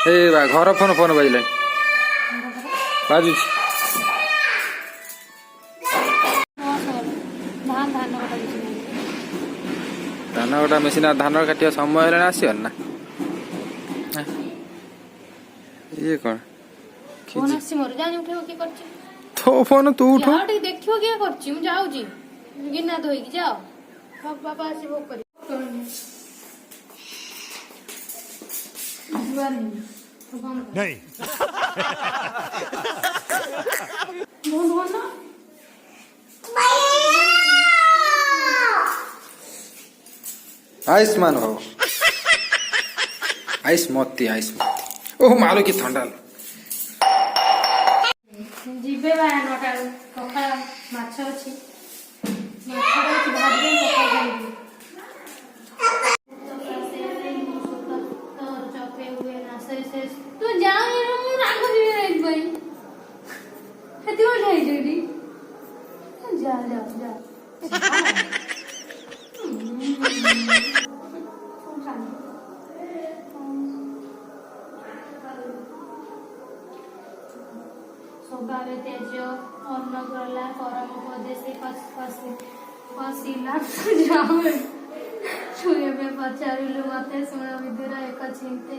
ए बा घर phone phone बाजिला बाजु धान कटा मेसिन धान काटिया समय है आसो ना ये कौन फोन आसी मोर जानी उठेबो की करछि तो फोन तू उठो यार ठीक देखियो के करछि मु जाउजी गिना धोई की जाओ पापा आसी भोग करी नहीं आयुष्मान हो आइस मती ओह मारो की ठंडा जीबे बा नटा कखा माछ अछि माछ अछि भाजी पकाई देबी तो चपे हुए ना से तू जाओ ये मु राग दिबे रे भाई हेती हो जाई जेडी जा स्वभाव तेज अन्नगला परम पदेशे फसिला छुए में पचारिलु मते शुण विदुर एक चिंते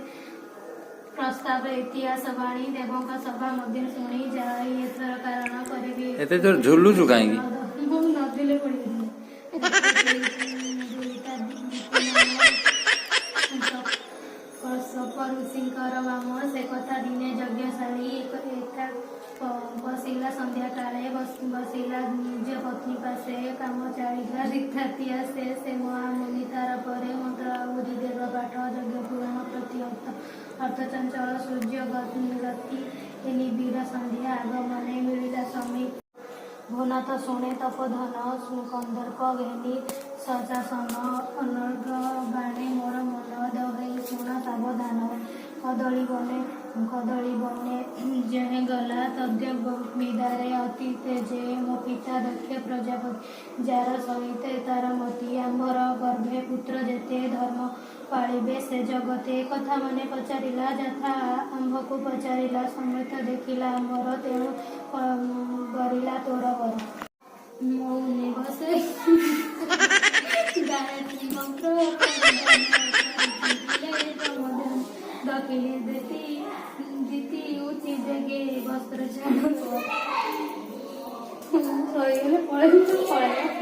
प्रस्ताव इतिहास बाणी देवों का सभा मध्य शुणी जाई एथर कारण करिबी एते तो झुल्लु छु काई मु नदिले पड़ी ऋषिंकर बाम से कथा दिने यज्ञशाली एका बसिला संध्या काले बसिला निज पत्नी पासे काम चलिला शिक्षार्थिया से महामुनि तार परे मंत्र आहुति देव पाठ यज्ञ पुराण प्रति अर्थ चंचल सूर्य गति निबिड़ संध्या आगमने मिलिला समीप भुनाथ शुणे तपधन कंदर्प घेनी सचासन अनर्घ बाणे मोर मन दहे शुण सावधान कदली बने जेहे गला तद्य विदारे अति तेजे मो पिता दक्ष प्रजापति जार सहित तार मती आंबर गर्भे पुत्र जेते धर्म पालिबे से जगते कथा माने पचारिला जथा आंभ को पचारिला समेत देखिला आंबर तेणु गरिला तोर वर मौने बसे गायत्री मंत्र दखिले दिति उची जगे वस्त्र छाड़ सोइले पळे